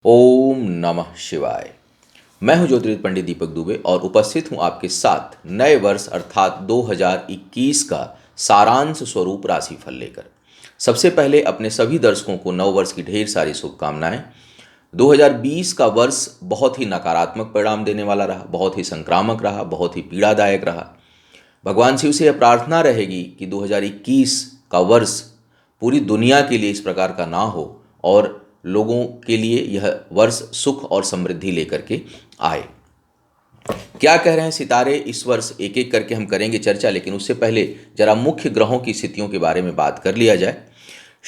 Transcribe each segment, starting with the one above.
ओम नमः शिवाय। मैं हूं ज्योतिर्विद पंडित दीपक दुबे और उपस्थित हूं आपके साथ नए वर्ष अर्थात 2021 का सारांश स्वरूप राशिफल लेकर। सबसे पहले अपने सभी दर्शकों को नव वर्ष की ढेर सारी शुभकामनाएं। 2020 का वर्ष बहुत ही नकारात्मक परिणाम देने वाला रहा, बहुत ही संक्रामक रहा, बहुत ही पीड़ादायक रहा। भगवान शिव से यह प्रार्थना रहेगी कि 2021 का वर्ष पूरी दुनिया के लिए इस प्रकार का ना हो और लोगों के लिए यह वर्ष सुख और समृद्धि लेकर के आए। क्या कह रहे हैं सितारे इस वर्ष, एक एक करके हम करेंगे चर्चा, लेकिन उससे पहले जरा मुख्य ग्रहों की स्थितियों के बारे में बात कर लिया जाए।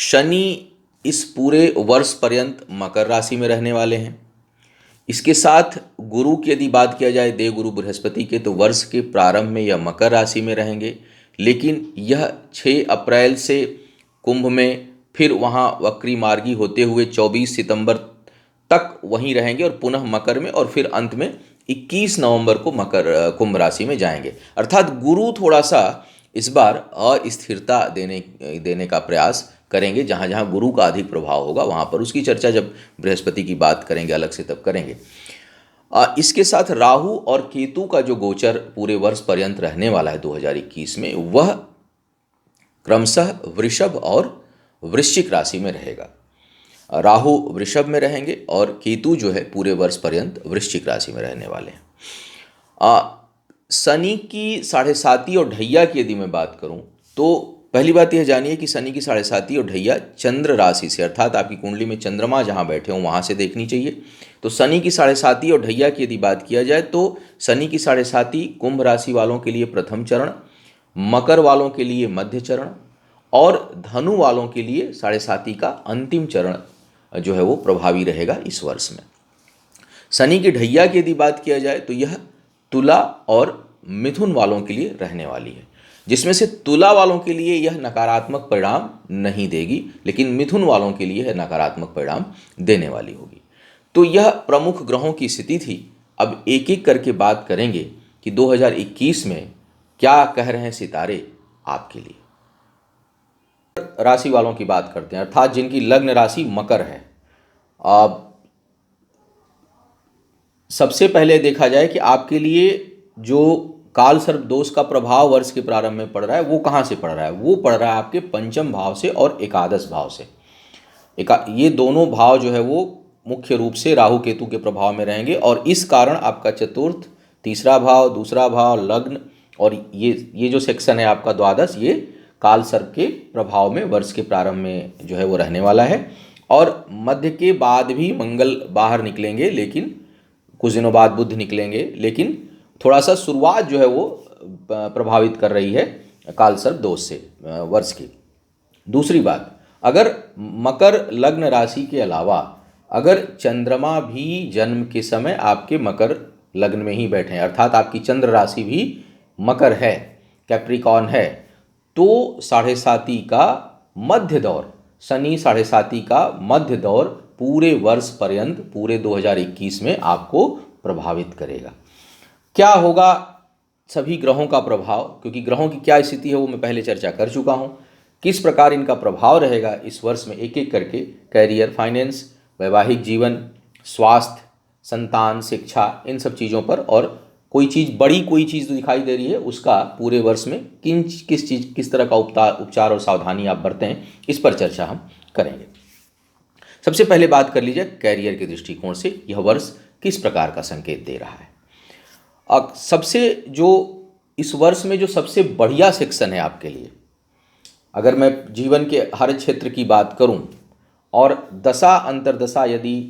शनि इस पूरे वर्ष पर्यंत मकर राशि में रहने वाले हैं। इसके साथ गुरु की यदि बात किया जाए, देवगुरु बृहस्पति के, तो वर्ष के प्रारंभ में यह मकर राशि में रहेंगे, लेकिन यह 6 अप्रैल से कुंभ में, फिर वहाँ वक्री मार्गी होते हुए 24 सितंबर तक वहीं रहेंगे और पुनः मकर में, और फिर अंत में 21 नवंबर को मकर कुंभ राशि में जाएंगे। अर्थात गुरु थोड़ा सा इस बार अस्थिरता देने का प्रयास करेंगे। जहाँ जहाँ गुरु का अधिक प्रभाव होगा वहाँ पर, उसकी चर्चा जब बृहस्पति की बात करेंगे अलग से तब करेंगे। इसके साथ राहु और केतु का जो गोचर पूरे वर्ष पर्यंत रहने वाला है 2021 में, वह क्रमशः वृषभ और वृश्चिक राशि में रहेगा। राहु वृषभ में रहेंगे और केतु जो है पूरे वर्ष पर्यंत वृश्चिक राशि में रहने वाले हैं। शनि की 7.5 और ढैया की यदि मैं बात करूं, तो पहली बात यह जानिए कि शनि की 7.5 और ढैया चंद्र राशि से, अर्थात आपकी कुंडली में चंद्रमा जहां बैठे हों वहां से देखनी चाहिए। तो शनि की 7.5 और ढैया की यदि बात किया जाए तो शनि की 7.5 कुंभ राशि वालों के लिए प्रथम चरण, मकर वालों के लिए मध्य चरण और धनु वालों के लिए 7.5 का अंतिम चरण जो है वो प्रभावी रहेगा इस वर्ष में। शनि की ढैया की यदि बात किया जाए तो यह तुला और मिथुन वालों के लिए रहने वाली है, जिसमें से तुला वालों के लिए यह नकारात्मक परिणाम नहीं देगी, लेकिन मिथुन वालों के लिए यह नकारात्मक परिणाम देने वाली होगी। तो यह प्रमुख ग्रहों की स्थिति थी। अब एक एक करके बात करेंगे कि 2021 में क्या कह रहे हैं सितारे आपके लिए। राशि वालों की बात करते हैं, अर्थात जिनकी लग्न राशि मकर है। अब सबसे पहले देखा जाए कि आपके लिए जो काल सर्प दोष का प्रभाव वर्ष के प्रारंभ में पड़ रहा है वो कहाँ से पड़ रहा है। वो पड़ रहा है आपके पंचम भाव से और एकादश भाव से। ये दोनों भाव जो है वो मुख्य रूप से राहु केतु के प्रभाव में रहेंगे और इस कारण आपका चतुर्थ, तीसरा भाव, दूसरा भाव, लग्न और ये जो सेक्शन है आपका द्वादश, ये काल सर्प के प्रभाव में वर्ष के प्रारंभ में जो है वो रहने वाला है। और मध्य के बाद भी मंगल बाहर निकलेंगे, लेकिन कुछ दिनों बाद बुध निकलेंगे, लेकिन थोड़ा सा शुरुआत जो है वो प्रभावित कर रही है काल सर्प दोष से वर्ष की। दूसरी बात, अगर मकर लग्न राशि के अलावा अगर चंद्रमा भी जन्म के समय आपके मकर लग्न में ही बैठे हैं, अर्थात आपकी चंद्र राशि भी मकर है, कैप्रिकॉर्न है, तो 7.5 का मध्य दौर, शनि 7.5 का मध्य दौर पूरे वर्ष पर्यंत, पूरे 2021 में आपको प्रभावित करेगा। क्या होगा सभी ग्रहों का प्रभाव, क्योंकि ग्रहों की क्या स्थिति है वो मैं पहले चर्चा कर चुका हूँ। किस प्रकार इनका प्रभाव रहेगा इस वर्ष में, एक एक करके कैरियर, फाइनेंस, वैवाहिक जीवन, स्वास्थ्य, संतान, शिक्षा, इन सब चीज़ों पर, और कोई चीज़ बड़ी, कोई चीज़ जो दिखाई दे रही है उसका पूरे वर्ष में किस तरह का उपचार और सावधानी आप बरतें, इस पर चर्चा हम करेंगे। सबसे पहले बात कर लीजिए कैरियर के दृष्टिकोण से यह वर्ष किस प्रकार का संकेत दे रहा है। सबसे जो इस वर्ष में जो सबसे बढ़िया सेक्शन है आपके लिए, अगर मैं जीवन के हर क्षेत्र की बात करूं और दशा अंतर्दशा यदि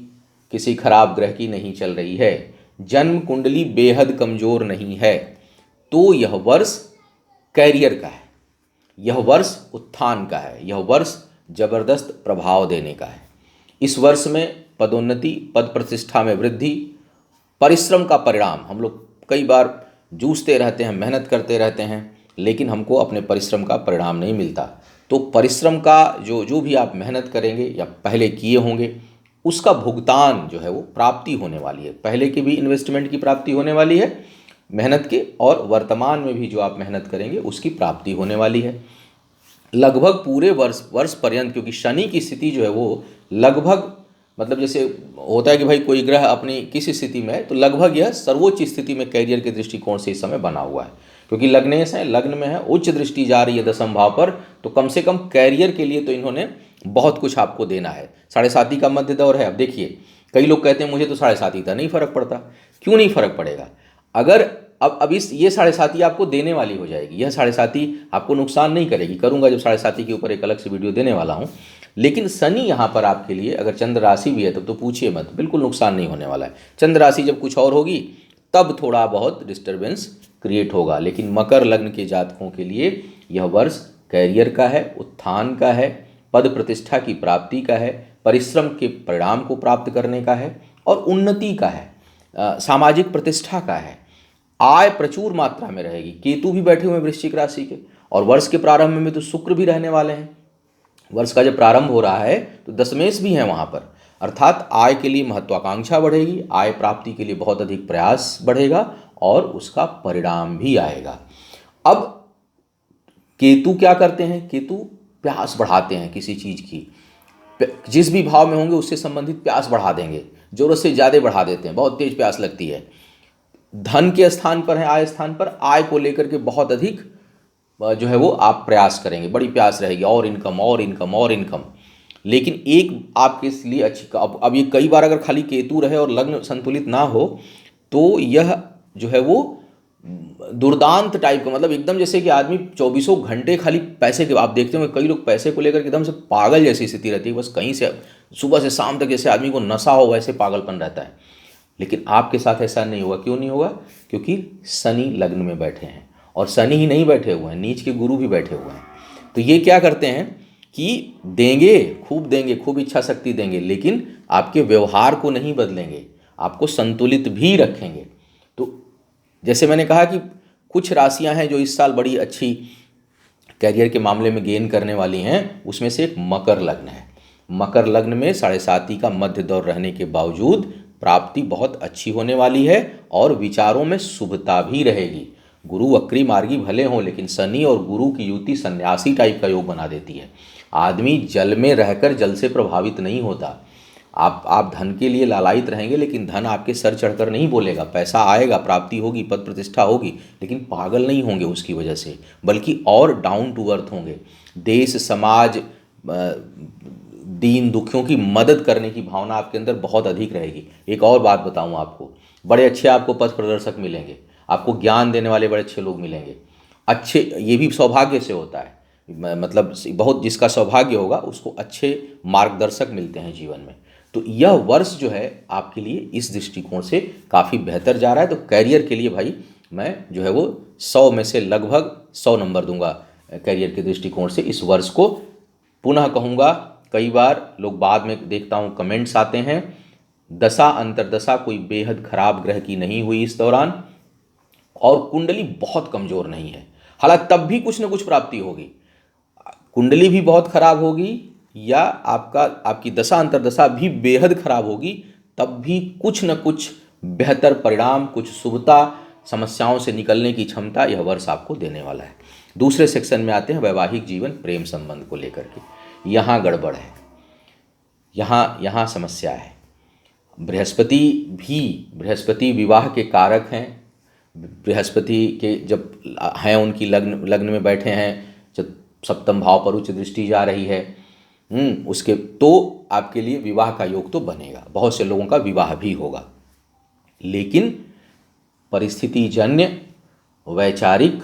किसी खराब ग्रह की नहीं चल रही है, जन्म कुंडली बेहद कमजोर नहीं है, तो यह वर्ष कैरियर का है, यह वर्ष उत्थान का है, यह वर्ष जबरदस्त प्रभाव देने का है। इस वर्ष में पदोन्नति, पद प्रतिष्ठा में वृद्धि, परिश्रम का परिणाम। हम लोग कई बार जूझते रहते हैं, मेहनत करते रहते हैं, लेकिन हमको अपने परिश्रम का परिणाम नहीं मिलता। तो परिश्रम का जो भी आप मेहनत करेंगे या पहले किए होंगे, उसका भुगतान जो है वो प्राप्ति होने वाली है। पहले की भी इन्वेस्टमेंट की प्राप्ति होने वाली है मेहनत के, और वर्तमान में भी जो आप मेहनत करेंगे उसकी प्राप्ति होने वाली है। लगभग पूरे वर्ष पर्यंत, क्योंकि शनि की स्थिति जो है वो लगभग मतलब जैसे होता है कि भाई कोई ग्रह अपनी किस स्थिति में है, तो लगभग यह सर्वोच्च स्थिति में कैरियर के दृष्टिकोण से इस समय बना हुआ है, क्योंकि लग्नेश है, लग्न में है, उच्च दृष्टि जा रही है 10वें भाव पर, तो कम से कम कैरियर के लिए तो इन्होंने बहुत कुछ आपको देना है। 7.5 का मध्य दौर है। अब देखिए, कई लोग कहते हैं मुझे तो 7.5 था, नहीं फर्क पड़ता। क्यों नहीं फर्क पड़ेगा? अगर अब इस ये 7.5 आपको देने वाली हो जाएगी, यह 7.5 आपको नुकसान नहीं करेगी। करूंगा जब 7.5 के ऊपर एक अलग से वीडियो देने वाला हूँ। लेकिन शनि यहाँ पर आपके लिए अगर चंद्र राशि भी है तब तो पूछिए मत, बिल्कुल नुकसान नहीं होने वाला है। चंद्र राशि जब कुछ और होगी तब थोड़ा बहुत डिस्टर्बेंस क्रिएट होगा, लेकिन मकर लग्न के जातकों के लिए यह वर्ष कैरियर का है, उत्थान का है, पद प्रतिष्ठा की प्राप्ति का है, परिश्रम के परिणाम को प्राप्त करने का है और उन्नति का है, सामाजिक प्रतिष्ठा का है। आय प्रचुर मात्रा में रहेगी। केतु भी बैठे हुए हैं वृश्चिक राशि के, और वर्ष के प्रारंभ में तो शुक्र भी रहने वाले हैं। वर्ष का जब प्रारंभ हो रहा है तो दशमेश भी हैं वहाँ पर, अर्थात आय के लिए महत्वाकांक्षा बढ़ेगी, आय प्राप्ति के लिए बहुत अधिक प्रयास बढ़ेगा और उसका परिणाम भी आएगा। अब केतु क्या करते हैं? केतु प्यास बढ़ाते हैं किसी चीज़ की, जिस भी भाव में होंगे उससे संबंधित प्यास बढ़ा देंगे, जरूरत से ज़्यादा बढ़ा देते हैं, बहुत तेज प्यास लगती है। धन के स्थान पर है, आय स्थान पर आय को लेकर के बहुत अधिक जो है वो आप प्रयास करेंगे, बड़ी प्यास रहेगी, और इनकम और इनकम और इनकम। लेकिन एक आपके लिए अच्छी, अब ये कई बार अगर खाली केतु रहे और लग्न संतुलित ना हो तो यह जो है वो दुर्दांत टाइप का, मतलब एकदम जैसे कि आदमी 24 घंटे खाली पैसे के, आप देखते होंगे कई लोग पैसे को लेकर एकदम से पागल जैसी स्थिति रहती है, बस कहीं से सुबह से शाम तक जैसे आदमी को नशा हो वैसे पागलपन रहता है। लेकिन आपके साथ ऐसा नहीं होगा। क्यों नहीं होगा? क्योंकि शनि लग्न में बैठे हैं, और शनि ही नहीं बैठे हुए हैं, नीच के गुरु भी बैठे हुए हैं। तो ये क्या करते हैं कि देंगे, खूब इच्छा शक्ति देंगे, लेकिन आपके व्यवहार को नहीं बदलेंगे, आपको संतुलित भी रखेंगे। तो जैसे मैंने कहा कि कुछ राशियां हैं जो इस साल बड़ी अच्छी कैरियर के मामले में गेन करने वाली हैं, उसमें से एक मकर लग्न है। मकर लग्न में 7.5 का मध्य दौर रहने के बावजूद प्राप्ति बहुत अच्छी होने वाली है और विचारों में शुभता भी रहेगी। गुरु वक्री मार्गी भले हों, लेकिन शनि और गुरु की युति सन्यासी टाइप का योग बना देती है। आदमी जल में रहकर जल से प्रभावित नहीं होता। आप धन के लिए लालायित रहेंगे, लेकिन धन आपके सर चढ़कर नहीं बोलेगा। पैसा आएगा, प्राप्ति होगी, पद प्रतिष्ठा होगी, लेकिन पागल नहीं होंगे उसकी वजह से, बल्कि और डाउन टू अर्थ होंगे। देश, समाज, दीन दुखियों की मदद करने की भावना आपके अंदर बहुत अधिक रहेगी। एक और बात बताऊं आपको, बड़े अच्छे आपको पथ प्रदर्शक मिलेंगे, आपको ज्ञान देने वाले बड़े अच्छे लोग मिलेंगे। अच्छे, ये भी सौभाग्य से होता है, मतलब बहुत जिसका सौभाग्य होगा उसको अच्छे मार्गदर्शक मिलते हैं जीवन में। तो यह वर्ष जो है आपके लिए इस दृष्टिकोण से काफ़ी बेहतर जा रहा है। तो कैरियर के लिए भाई मैं जो है वो 100 में से लगभग 100 नंबर दूंगा कैरियर के दृष्टिकोण से इस वर्ष को। पुनः कहूँगा, कई बार लोग बाद में देखता हूँ कमेंट्स आते हैं, दशा अंतरदशा कोई बेहद खराब ग्रह की नहीं हुई इस दौरान, और कुंडली बहुत कमज़ोर नहीं है, हालांकि तब भी कुछ न कुछ प्राप्ति होगी। कुंडली भी बहुत खराब होगी या आपकी दशा अंतरदशा भी बेहद खराब होगी, तब भी कुछ न कुछ बेहतर परिणाम, कुछ शुभता, समस्याओं से निकलने की क्षमता यह वर्ष आपको देने वाला है। दूसरे सेक्शन में आते हैं वैवाहिक जीवन, प्रेम संबंध को लेकर के। यहाँ गड़बड़ है, यहाँ समस्या है। बृहस्पति विवाह के कारक हैं। बृहस्पति के जब हैं उनकी लग्न में बैठे हैं, जब 7वें भाव पर उच्च दृष्टि जा रही है, उसके तो आपके लिए विवाह का योग तो बनेगा, बहुत से लोगों का विवाह भी होगा। लेकिन परिस्थिति जन्य, वैचारिक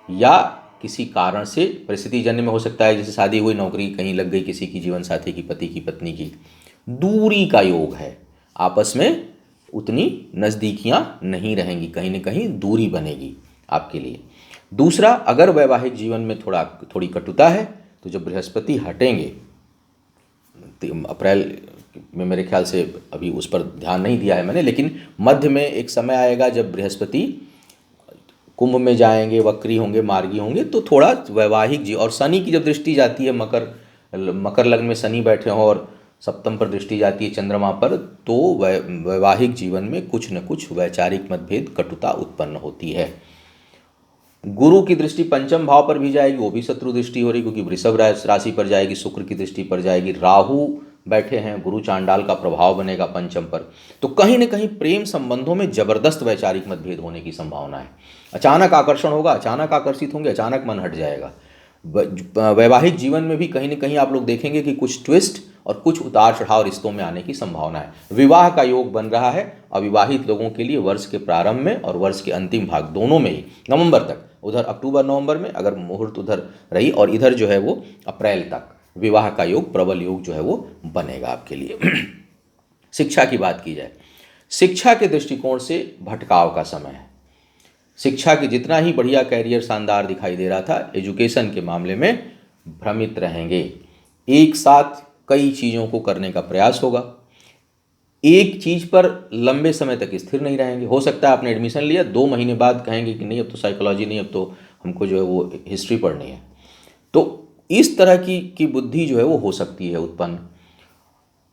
या किसी कारण से, परिस्थिति जन्य में हो सकता है जैसे शादी हुई, नौकरी कहीं लग गई किसी की, जीवन साथी की, पति की पत्नी की, दूरी का योग है, आपस में उतनी नज़दीकियां नहीं रहेंगी, कहीं न कहीं दूरी बनेगी आपके लिए। दूसरा, अगर वैवाहिक जीवन में थोड़ी कटुता है तो जब बृहस्पति हटेंगे अप्रैल में, मेरे ख्याल से अभी उस पर ध्यान नहीं दिया है मैंने, लेकिन मध्य में एक समय आएगा जब बृहस्पति कुंभ में जाएंगे, वक्री होंगे, मार्गी होंगे, तो थोड़ा वैवाहिक जीवन, और शनि की जब दृष्टि जाती है मकर लग्न में शनि बैठे हों और 7वें पर दृष्टि जाती है चंद्रमा पर, तो वैवाहिक जीवन में कुछ न कुछ वैचारिक मतभेद, कटुता उत्पन्न होती है। गुरु की दृष्टि 5वें भाव पर भी जाएगी, वो भी शत्रु दृष्टि हो रही, क्योंकि वृषभ राशि पर जाएगी, शुक्र की दृष्टि पर जाएगी, राहु बैठे हैं, गुरु चांडाल का प्रभाव बनेगा पंचम पर, तो कहीं ना कहीं प्रेम संबंधों में जबरदस्त वैचारिक मतभेद होने की संभावना है। अचानक आकर्षण होगा, अचानक आकर्षित होंगे, अचानक मन हट जाएगा। वैवाहिक जीवन में भी कहीं ना कहीं आप लोग देखेंगे कि कुछ ट्विस्ट और कुछ उतार चढ़ाव रिश्तों में आने की संभावना है। विवाह का योग बन रहा है अविवाहित लोगों के लिए वर्ष के प्रारंभ में और वर्ष के अंतिम भाग दोनों में ही, नवंबर तक, उधर अक्टूबर नवंबर में अगर मुहूर्त उधर रही, और इधर जो है वो अप्रैल तक विवाह का योग, प्रबल योग जो है वो बनेगा आपके लिए। शिक्षा की बात की जाए, शिक्षा के दृष्टिकोण से भटकाव का समय है। शिक्षा के जितना ही बढ़िया कैरियर शानदार दिखाई दे रहा था, एजुकेशन के मामले में भ्रमित रहेंगे। एक साथ कई चीज़ों को करने का प्रयास होगा, एक चीज़ पर लंबे समय तक स्थिर नहीं रहेंगे। हो सकता है आपने एडमिशन लिया, 2 महीने बाद कहेंगे कि नहीं अब तो साइकोलॉजी नहीं, अब तो हमको जो है वो हिस्ट्री पढ़नी है। तो इस तरह की बुद्धि जो है वो हो सकती है उत्पन्न।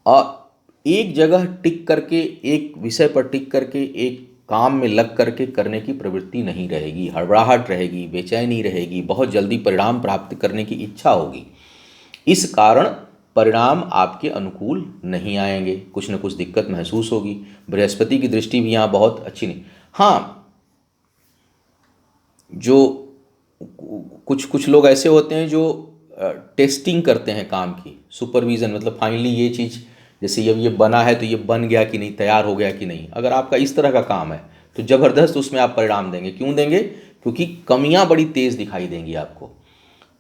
और एक जगह टिक करके, एक विषय पर टिक करके, एक काम में लग करके करने की प्रवृत्ति नहीं रहेगी, हड़बड़ाहट रहेगी, बेचैनी रहेगी, बहुत जल्दी परिणाम प्राप्त करने की इच्छा होगी। इस कारण परिणाम आपके अनुकूल नहीं आएंगे, कुछ न कुछ दिक्कत महसूस होगी। बृहस्पति की दृष्टि भी यहाँ बहुत अच्छी नहीं। हाँ, जो कुछ लोग ऐसे होते हैं जो टेस्टिंग करते हैं काम की, सुपरविज़न, मतलब फाइनली ये चीज़ जैसे ये बना है तो ये बन गया कि नहीं, तैयार हो गया कि नहीं। अगर आपका इस तरह का काम है तो ज़बरदस्त उसमें आप परिणाम देंगे। क्यों देंगे? क्योंकि कमियां बड़ी तेज़ दिखाई देंगी आपको।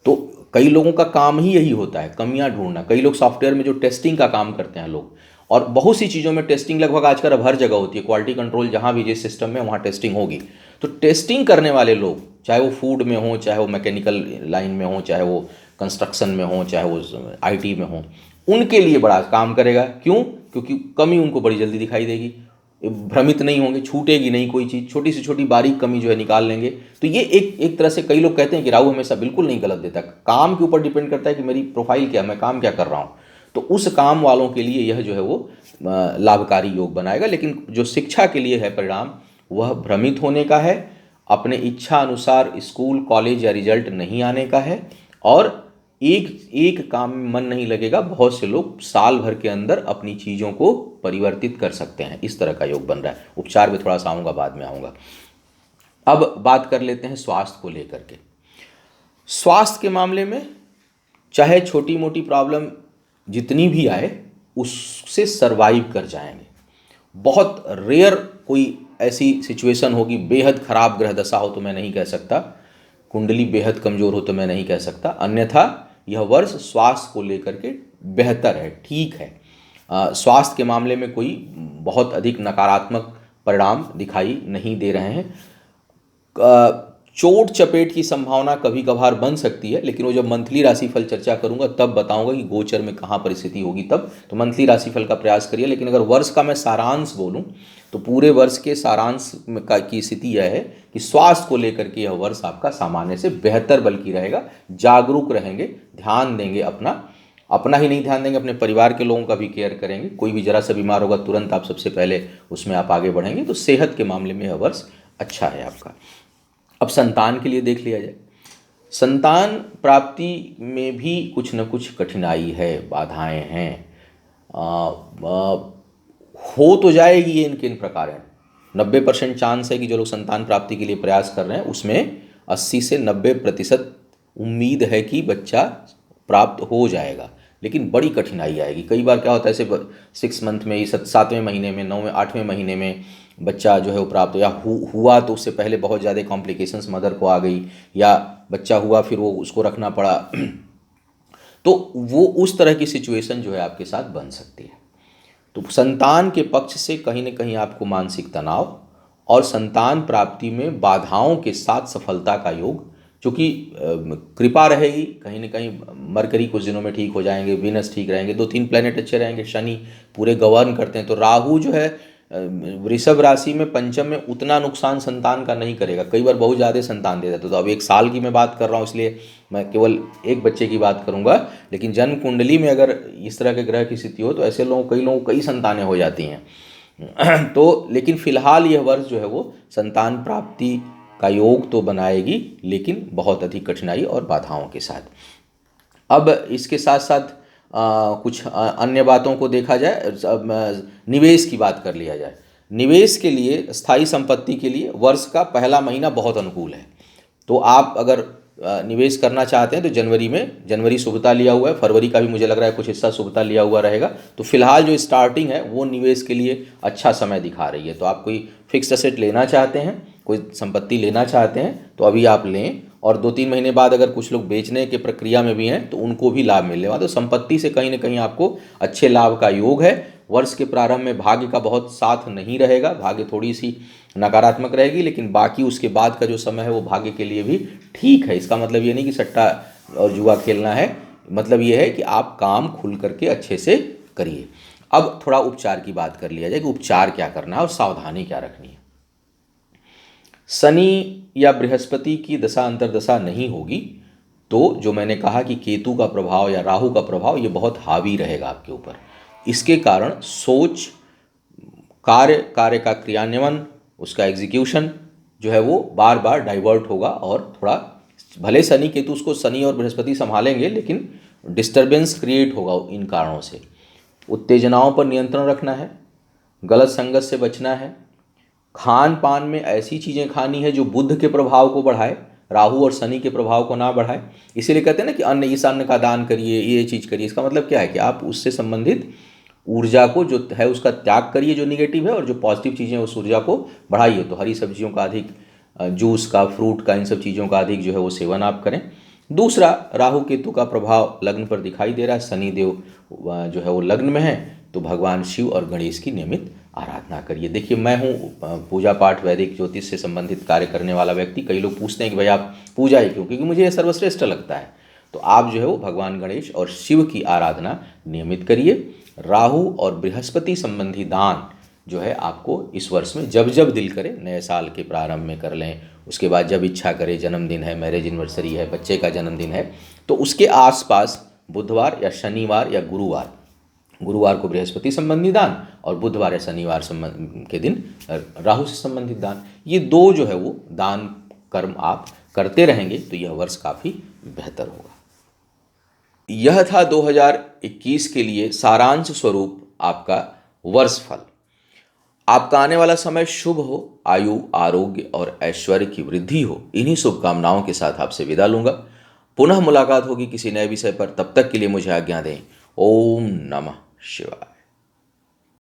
तो कई लोगों का काम ही यही होता है, कमियां ढूंढना। कई लोग सॉफ्टवेयर में जो टेस्टिंग का काम करते हैं लोग, और बहुत सी चीज़ों में टेस्टिंग लगभग आजकल अब हर जगह होती है। क्वालिटी कंट्रोल जहाँ भी जिस सिस्टम में, वहाँ टेस्टिंग होगी। तो टेस्टिंग करने वाले लोग, चाहे वो फूड में हो, चाहे वो मैकेनिकल लाइन में हो, चाहे वो कंस्ट्रक्शन में हो, चाहे वो आईटी में हो, उनके लिए बड़ा काम करेगा। क्यों? क्योंकि कमी उनको बड़ी जल्दी दिखाई देगी, भ्रमित नहीं होंगे, छूटेगी नहीं कोई चीज़, छोटी से छोटी बारीक कमी जो है निकाल लेंगे। तो ये एक तरह से कई लोग कहते हैं कि राहु हमेशा बिल्कुल नहीं गलत देता। काम के ऊपर डिपेंड करता है कि मेरी प्रोफाइल क्या, मैं काम क्या कर रहा हूँ। तो उस काम वालों के लिए यह जो है वो लाभकारी योग बनाएगा। लेकिन जो शिक्षा के लिए है परिणाम, वह भ्रमित होने का है, अपने इच्छा अनुसार स्कूल कॉलेज या रिजल्ट नहीं आने का है, और एक काम में मन नहीं लगेगा। बहुत से लोग साल भर के अंदर अपनी चीज़ों को परिवर्तित कर सकते हैं। इस तरह का योग बन रहा है। उपचार में थोड़ा सा आऊँगा, बाद में आऊँगा। अब बात कर लेते हैं स्वास्थ्य को लेकर के। स्वास्थ्य के मामले में चाहे छोटी मोटी प्रॉब्लम जितनी भी आए, उससे सरवाइव कर जाएंगे। बहुत रेयर कोई ऐसी सिचुएशन होगी, बेहद खराब ग्रह दशा हो तो मैं नहीं कह सकता, कुंडली बेहद कमज़ोर हो तो मैं नहीं कह सकता, अन्यथा यह वर्ष स्वास्थ्य को लेकर के बेहतर है, ठीक है। स्वास्थ्य के मामले में कोई बहुत अधिक नकारात्मक परिणाम दिखाई नहीं दे रहे हैं। चोट चपेट की संभावना कभी कभार बन सकती है, लेकिन वो जब मंथली राशिफल चर्चा करूंगा तब बताऊंगा कि गोचर में कहाँ परिस्थिति होगी। तब तो मंथली राशिफल का प्रयास करिए। लेकिन अगर वर्ष का मैं सारांश बोलूं तो पूरे वर्ष के सारांश की स्थिति यह है कि स्वास्थ्य को लेकर के यह वर्ष आपका सामान्य से बेहतर बल्कि रहेगा। जागरूक रहेंगे, ध्यान देंगे, अपना ही नहीं ध्यान देंगे, अपने परिवार के लोगों का भी केयर करेंगे। कोई भी जरा सा बीमार होगा तुरंत आप सबसे पहले उसमें आप आगे बढ़ेंगे। तो सेहत के मामले में यह वर्ष अच्छा है आपका। अब संतान के लिए देख लिया जाए। संतान प्राप्ति में भी कुछ न कुछ कठिनाई है, बाधाएं हैं। हो तो जाएगी ये इनके इन प्रकार है। 90% चांस है कि जो लोग संतान प्राप्ति के लिए प्रयास कर रहे हैं उसमें 80 से 90% उम्मीद है कि बच्चा प्राप्त हो जाएगा। लेकिन बड़ी कठिनाई आएगी। कई बार क्या होता है, ऐसे 6 मंथ में, 7वें महीने में, 9वें 8वें महीने में बच्चा जो है वो प्राप्त हो, या हुआ तो उससे पहले बहुत ज़्यादा कॉम्प्लिकेशंस मदर को आ गई, या बच्चा हुआ फिर वो उसको रखना पड़ा। तो वो उस तरह की सिचुएशन जो है आपके साथ बन सकती है। तो संतान के पक्ष से कहीं ना कहीं आपको मानसिक तनाव और संतान प्राप्ति में बाधाओं के साथ सफलता का योग, चूँकि कृपा रहेगी कहीं ना कहीं। मरकरी कुछ दिनों में ठीक हो जाएंगे, वीनस ठीक रहेंगे, 2-3 प्लैनेट अच्छे रहेंगे, शनि पूरे गवर्न करते हैं। तो राहु जो है वृषभ राशि में पंचम में उतना नुकसान संतान का नहीं करेगा। कई बार बहुत ज़्यादा संतान दे देता है। तो अब 1 साल की मैं बात कर रहा हूँ, इसलिए मैं केवल एक बच्चे की बात करूँगा। लेकिन जन्म कुंडली में अगर इस तरह के ग्रह की स्थिति हो तो ऐसे कई लोगों को कई संतानें हो जाती हैं। तो लेकिन फिलहाल यह वर्ष जो है वो संतान प्राप्ति का योग तो बनाएगी, लेकिन बहुत अधिक कठिनाई और बाधाओं के साथ। अब इसके साथ साथ कुछ अन्य बातों को देखा जाए, निवेश की बात कर लिया जाए। निवेश के लिए, स्थायी संपत्ति के लिए वर्ष का पहला महीना बहुत अनुकूल है। तो आप अगर निवेश करना चाहते हैं तो जनवरी शुभता लिया हुआ है, फरवरी का भी मुझे लग रहा है कुछ हिस्सा शुभता लिया हुआ रहेगा। तो फिलहाल जो स्टार्टिंग है वो निवेश के लिए अच्छा समय दिखा रही है। तो आप कोई फिक्स्ड एसेट लेना चाहते हैं, कोई संपत्ति लेना चाहते हैं तो अभी आप लें, और 2-3 महीने बाद अगर कुछ लोग बेचने के प्रक्रिया में भी हैं तो उनको भी लाभ मिलने वाला। तो संपत्ति से कहीं ना कहीं आपको अच्छे लाभ का योग है। वर्ष के प्रारंभ में भाग्य का बहुत साथ नहीं रहेगा, भाग्य थोड़ी सी नकारात्मक रहेगी, लेकिन बाकी उसके बाद का जो समय है वो भाग्य के लिए भी ठीक है। इसका मतलब ये नहीं कि सट्टा और जुआ खेलना है, मतलब ये है कि आप काम खुल करके अच्छे से करिए। अब थोड़ा उपचार की बात कर लिया जाए कि उपचार क्या करना है और सावधानी क्या रखनी है। शनि या बृहस्पति की दशा अंतर्दशा नहीं होगी तो जो मैंने कहा कि केतु का प्रभाव या राहु का प्रभाव ये बहुत हावी रहेगा आपके ऊपर। इसके कारण सोच, कार्य का क्रियान्वयन, उसका एग्जीक्यूशन जो है वो बार बार डाइवर्ट होगा, और थोड़ा भले शनि केतु उसको शनि और बृहस्पति संभालेंगे लेकिन डिस्टरबेंस क्रिएट होगा इन कारणों से। उत्तेजनाओं पर नियंत्रण रखना है, गलत संगत से बचना है, खान पान में ऐसी चीज़ें खानी है जो बुध के प्रभाव को बढ़ाए, राहु और शनि के प्रभाव को ना बढ़ाए। इसीलिए कहते हैं ना कि अन्न, इस अन्न का दान करिए, ये चीज़ करिए। इसका मतलब क्या है कि आप उससे संबंधित ऊर्जा को जो है उसका त्याग करिए जो निगेटिव है, और जो पॉजिटिव चीज़ें उस ऊर्जा को बढ़ाइए। तो हरी सब्जियों का अधिक, जूस का, फ्रूट का, इन सब चीज़ों का अधिक जो है वो सेवन आप करें। दूसरा, राहु केतु का प्रभाव लग्न पर दिखाई दे रहा है, शनिदेव जो है वो लग्न में है, तो भगवान शिव और गणेश की नियमित आराधना करिए। देखिए, मैं हूँ पूजा पाठ वैदिक ज्योतिष से संबंधित कार्य करने वाला व्यक्ति। कई लोग पूछते हैं कि भाई आप पूजा ही क्यों, क्योंकि मुझे ये सर्वश्रेष्ठ लगता है। तो आप जो है वो भगवान गणेश और शिव की आराधना नियमित करिए। राहु और बृहस्पति संबंधी दान जो है आपको इस वर्ष में जब जब दिल करे, नए साल के प्रारंभ में कर लें, उसके बाद जब इच्छा करे, जन्मदिन है, मैरिज एनिवर्सरी है, बच्चे का जन्मदिन है, तो उसके आसपास बुधवार या शनिवार या गुरुवार को बृहस्पति संबंधी दान, और बुधवार या शनिवार के दिन राहु से संबंधित दान, ये दो जो है वो दान कर्म आप करते रहेंगे तो यह वर्ष काफ़ी बेहतर होगा। यह था 2021 के लिए सारांश स्वरूप आपका वर्ष फल। आपका आने वाला समय शुभ हो, आयु, आरोग्य और ऐश्वर्य की वृद्धि हो, इन्हीं शुभकामनाओं के साथ आपसे विदा लूंगा। पुनः मुलाकात होगी किसी नए विषय पर, तब तक के लिए मुझे आज्ञा दें। ओम नमः शिवाय।